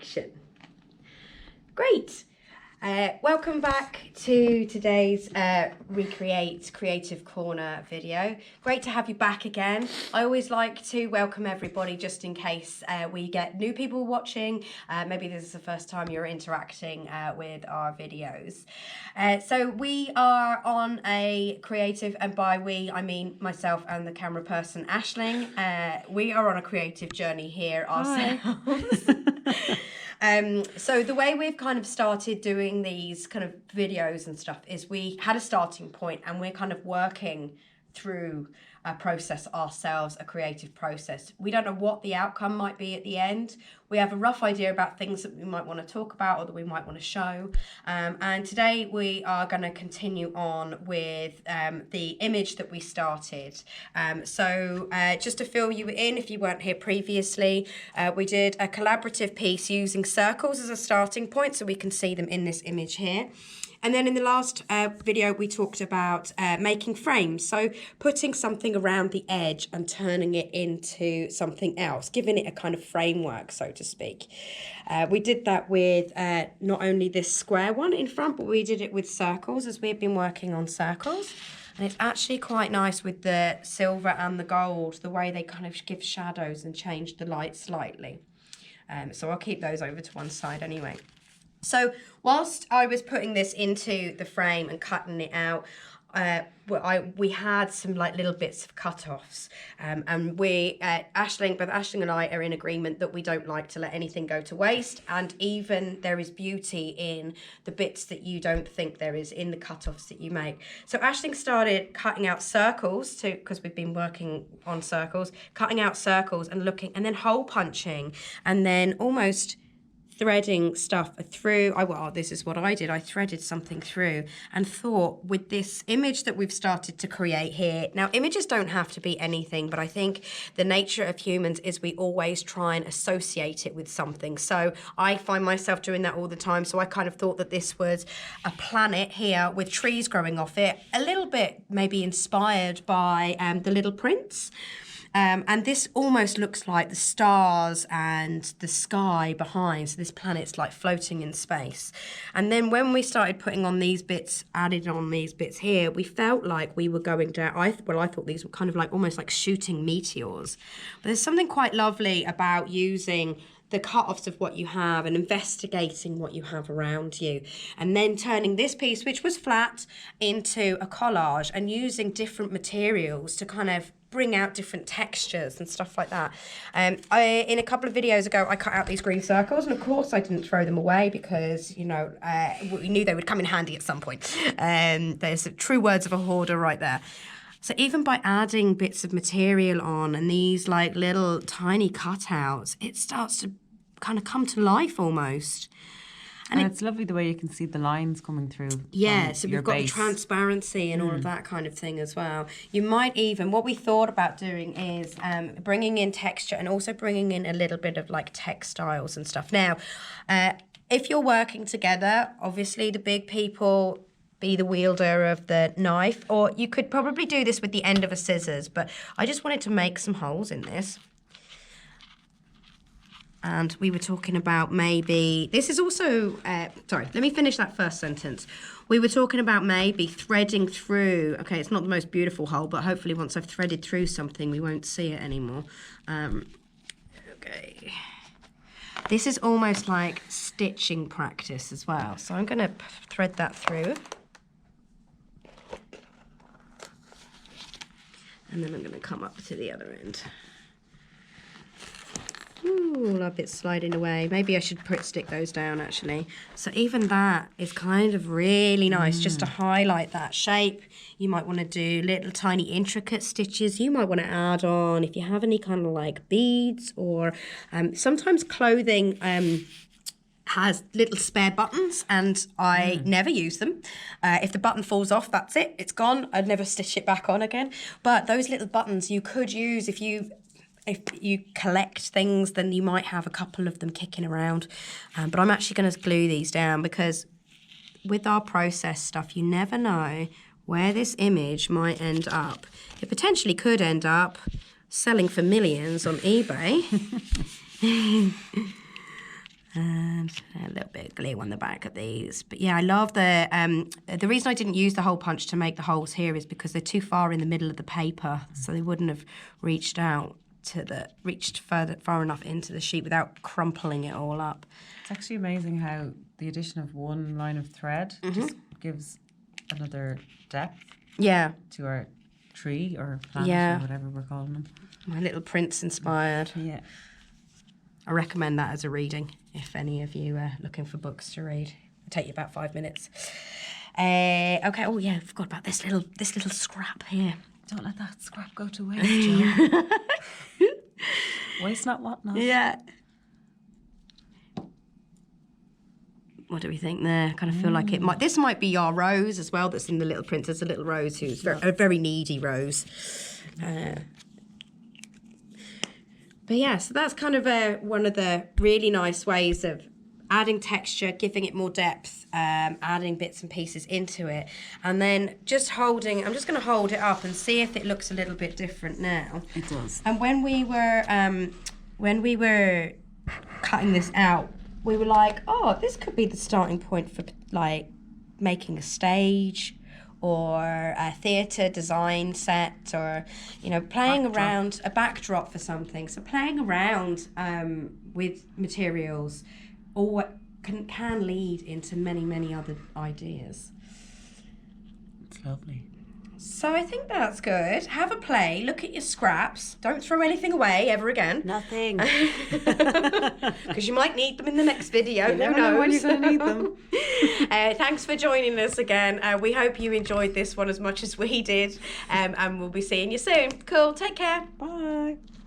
action. Great. Welcome back to today's Recreate Creative Corner video. Great to have you back again. I always like to welcome everybody just in case we get new people watching. Maybe this is the first time you're interacting with our videos. So we are on a creative, and by we I mean myself and the camera person Aisling. We are on a creative journey here ourselves. So the way we've kind of started doing these kind of videos and stuff is we had a starting point and we're kind of working through a process ourselves, a creative process. We don't know what the outcome might be at the end. We have a rough idea about things that we might want to talk about or that we might want to show. And today we are going to continue on with the image that we started. So just to fill you in, if you weren't here previously, we did a collaborative piece using circles as a starting point, so we can see them in this image here. And then in the last video, we talked about making frames. So putting something around the edge and turning it into something else, giving it a kind of framework, so to speak. We did that with not only this square one in front, but we did it with circles as we've been working on circles. And it's actually quite nice with the silver and the gold, the way they kind of give shadows and change the light slightly. So I'll keep those over to one side anyway. So whilst I was putting this into the frame and cutting it out, we had some like little bits of cut-offs, and both Aisling and I are in agreement that we don't like to let anything go to waste, and even there is beauty in the bits that you don't think there is in the cut-offs that you make. So Aisling started cutting out circles because we've been working on circles, cutting out circles and looking, and then hole punching, and then almost threading stuff through. This is what I did. I threaded something through and thought with this image that we've started to create here. Now, images don't have to be anything, but I think the nature of humans is we always try and associate it with something. So I find myself doing that all the time. So I kind of thought that this was a planet here with trees growing off it, a little bit maybe inspired by The Little Prince. And this almost looks like the stars and the sky behind. So this planet's like floating in space. And then when we started putting on these bits, added on these bits here, we felt like we were going down. I thought these were kind of like almost like shooting meteors. But there's something quite lovely about using the cut-offs of what you have and investigating what you have around you, and then turning this piece, which was flat, into a collage and using different materials to kind of bring out different textures and stuff like that. In a couple of videos ago, I cut out these green circles, and of course I didn't throw them away because, you know, we knew they would come in handy at some point. There's true words of a hoarder right there. So even by adding bits of material on and these like little tiny cutouts, it starts to kind of come to life almost. And it's lovely the way you can see the lines coming through. Yeah, so we've got the transparency and all of that kind of thing as well. You might even, what we thought about doing is bringing in texture and also bringing in a little bit of like textiles and stuff. Now, if you're working together, obviously the big people be the wielder of the knife, or you could probably do this with the end of a scissors, but I just wanted to make some holes in this. And we were talking about maybe, this is also, sorry, let me finish that first sentence. We were talking about maybe threading through, okay, it's not the most beautiful hole, but hopefully once I've threaded through something, we won't see it anymore. Okay. This is almost like stitching practice as well. So I'm gonna thread that through. And then I'm gonna come up to the other end. Ooh, love it sliding away. Maybe I should stick those down actually. So even that is kind of really nice just to highlight that shape. You might want to do little tiny intricate stitches. You might want to add on, if you have any kind of like beads, or sometimes clothing has little spare buttons, and I never use them. If the button falls off, that's it. It's gone. I'd never stitch it back on again. But those little buttons you could use if you collect things, then you might have a couple of them kicking around. But I'm actually going to glue these down because with our process stuff, you never know where this image might end up. It potentially could end up selling for millions on eBay. And a little bit of glue on the back of these. But yeah, I love the reason I didn't use the hole punch to make the holes here is because they're too far in the middle of the paper, so they wouldn't have reached far enough into the sheet without crumpling it all up. It's actually amazing how the addition of one line of thread just gives another depth Yeah. to our tree or planet Yeah. or whatever we're calling them. My Little Prince inspired. Yeah. I recommend that as a reading if any of you are looking for books to read. It'll take you about 5 minutes. Okay. Oh yeah, I forgot about this little scrap here. Don't let that scrap go to waste, Joe. Waste not, what not. Yeah. What do we think there? I kind of feel like it might. This might be our Rose as well. That's in the Little Prince. There's a little Rose who's a very needy Rose. But yeah, so that's kind of one of the really nice ways of adding texture, giving it more depth, adding bits and pieces into it, and then just holding. I'm just going to hold it up and see if it looks a little bit different now. It does. And when we were cutting this out, we were like, oh, this could be the starting point for like making a stage or a theatre design set, or, you know, playing around a backdrop for something. So playing around with materials or can lead into many other ideas. It's lovely. So I think that's good. Have a play, look at your scraps. Don't throw anything away ever again. Nothing. Because you might need them in the next video. You never know when you're going to need them. Thanks for joining us again. We hope you enjoyed this one as much as we did. And we'll be seeing you soon. Cool. Take care. Bye.